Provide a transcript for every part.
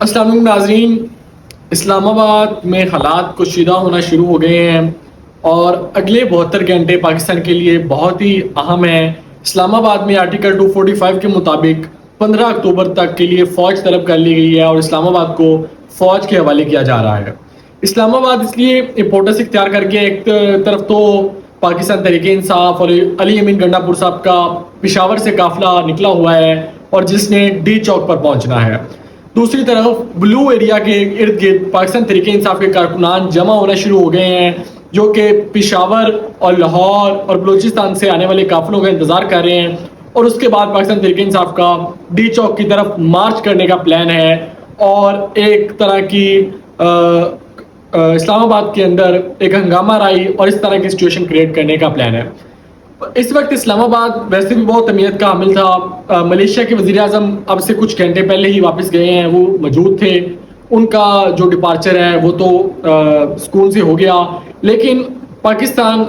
السلام علیکم ناظرین، اسلام آباد میں حالات کشیدہ ہونا شروع ہو گئے ہیں اور اگلے 72 گھنٹے پاکستان کے لیے بہت ہی اہم ہیں۔ اسلام آباد میں آرٹیکل 245 کے مطابق 15 اکتوبر تک کے لیے فوج طلب کر لی گئی ہے اور اسلام آباد کو فوج کے حوالے کیا جا رہا ہے۔ اسلام آباد اس لیے امپورٹنس اختیار کر کے ایک طرف تو پاکستان تحریک انصاف اور علی امین گنڈا پور صاحب کا پشاور سے قافلہ نکلا ہوا ہے اور جس نے ڈی چوک پر پہنچنا ہے، دوسری طرف بلو ایریا کے ارد گرد پاکستان تحریک انصاف کے کارکنان جمع ہونا شروع ہو گئے ہیں جو کہ پشاور اور لاہور اور بلوچستان سے آنے والے قافلوں کا انتظار کر رہے ہیں، اور اس کے بعد پاکستان تحریک انصاف کا ڈی چوک کی طرف مارچ کرنے کا پلان ہے اور ایک طرح کی اسلام آباد کے اندر ایک ہنگامہ رائی اور اس طرح کی سچویشن کریٹ کرنے کا پلان ہے۔ اس وقت اسلام آباد ویسے بھی بہت اہمیت کا حامل تھا۔ ملیشیا کے وزیر اعظم اب سے کچھ گھنٹے پہلے ہی واپس گئے ہیں، وہ موجود تھے، ان کا جو ڈپارچر ہے وہ تو سکون سے ہو گیا، لیکن پاکستان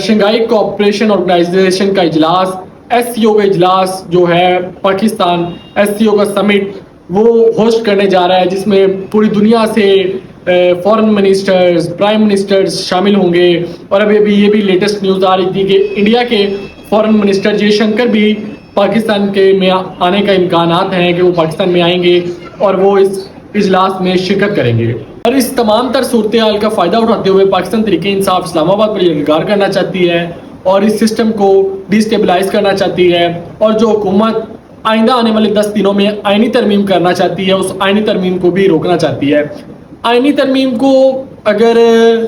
شنگھائی کوآپریشن آرگنائزیشن کا اجلاس، ایس سی او کا اجلاس جو ہے، پاکستان ایس سی او کا سمٹ وہ ہوسٹ کرنے جا رہا ہے، جس میں پوری دنیا سے فارن منسٹرز، پرائم منسٹرز شامل ہوں گے۔ اور ابھی یہ بھی لیٹسٹ نیوز آ رہی تھی کہ انڈیا کے فارن منسٹر جے شنکر بھی پاکستان کے میں آنے کا امکانات ہیں کہ وہ پاکستان میں آئیں گے اور وہ اس اجلاس میں شرکت کریں گے۔ اور اس تمام تر صورتحال کا فائدہ اٹھاتے ہوئے پاکستان تحریک انصاف اسلام آباد پر انکار کرنا چاہتی ہے اور اس سسٹم کو ڈی اسٹیبلائز کرنا چاہتی ہے، اور جو حکومت آئندہ آنے والے 10 دنوں میں آئینی ترمیم کرنا چاہتی ہے اس آئینی ترمیم کو بھی روکنا چاہتی ہے۔ آئینی ترمیم کو اگر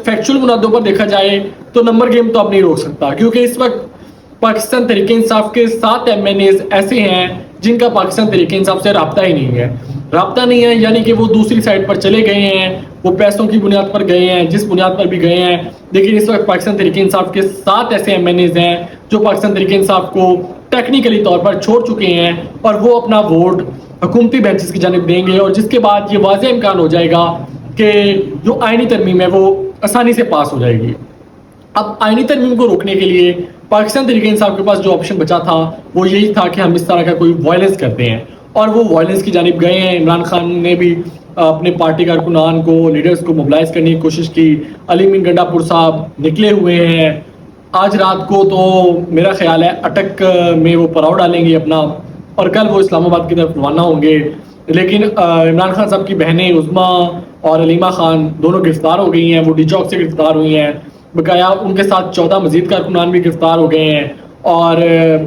فیکچول بنیادوں پر دیکھا جائے تو نمبر گیم تو اب نہیں روک سکتا، کیونکہ اس وقت پاکستان تحریک انصاف کے 7 ایم این ایز ایسے ہیں جن کا پاکستان تحریک انصاف سے رابطہ ہی نہیں ہے، یعنی کہ وہ دوسری سائڈ پر چلے گئے ہیں، وہ پیسوں کی بنیاد پر گئے ہیں، جس بنیاد پر بھی گئے ہیں، لیکن اس وقت پاکستان تحریک انصاف کے 7 ایسے ایم این ایز ہیں جو پاکستان تحریک انصاف کو ٹیکنیکلی طور پر چھوڑ چکے ہیں اور وہ اپنا ووٹ حکومتی بینچز کی جانب دیں گے، اور جس کے بعد یہ واضح امکان ہو جائے گا کہ جو آئینی ترمیم ہے وہ آسانی سے پاس ہو جائے گی۔ اب آئینی ترمیم کو روکنے کے لیے پاکستان تحریک انصاف کے پاس جو آپشن بچا تھا وہ یہی تھا کہ ہم اس طرح کا کوئی وائلنس کرتے ہیں، اور وہ وائلنس کی جانب گئے ہیں۔ عمران خان نے بھی اپنے پارٹی کارکنان کو، لیڈرز کو موبلائز کرنے کی کوشش کی۔ علی امین گنڈا پور صاحب نکلے ہوئے ہیں، آج رات کو تو میرا خیال ہے اٹک میں وہ پڑاؤ ڈالیں گے اپنا، اور کل وہ اسلام آباد کی طرف روانہ ہوں گے۔ لیکن عمران خان صاحب کی بہنیں عظمیٰ اور علیمہ خان دونوں گرفتار ہو گئی ہیں، وہ ڈی چوک سے گرفتار ہوئی ہیں، بقایا ان کے ساتھ 14 مزید کارکنان بھی گرفتار ہو گئے ہیں، اور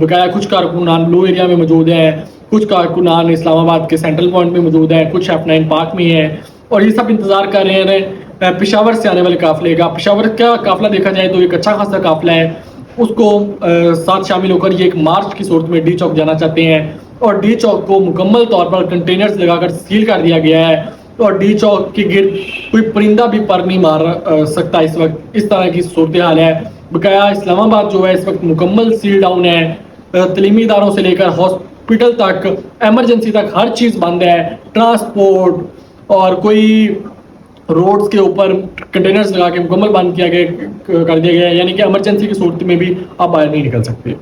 بقایا کچھ کارکنان بلو ایریا میں موجود ہیں، کچھ کارکنان اسلام آباد کے سینٹرل پوائنٹ میں موجود ہیں، کچھ F9 پارک میں ہیں، اور یہ سب انتظار کر رہے ہیں پشاور سے آنے والے قافلے کا۔ پشاور کا قافلہ دیکھا جائے تو ایک اچھا خاصا قافلہ ہے، اس کو ساتھ شامل ہو کر یہ ایک مارچ کی صورت میں ڈی چوک جانا چاہتے ہیں، اور ڈی چوک کو مکمل طور پر کنٹینرز لگا کر سیل کر دیا گیا ہے، اور ڈی چوک کے گرد کوئی پرندہ بھی پر نہیں مار سکتا اس وقت، اس طرح کی صورتحال ہے۔ بقایا اسلام آباد جو ہے اس وقت مکمل سیل ڈاؤن ہے، تعلیمی اداروں سے لے کر ہاسپٹل تک، ایمرجنسی تک ہر چیز بند ہے، ٹرانسپورٹ اور کوئی روڈز کے اوپر کنٹینرز لگا کے مکمل بند کر دیا گیا ہے، یعنی کہ ایمرجنسی کی صورت میں بھی آپ باہر نہیں نکل سکتے۔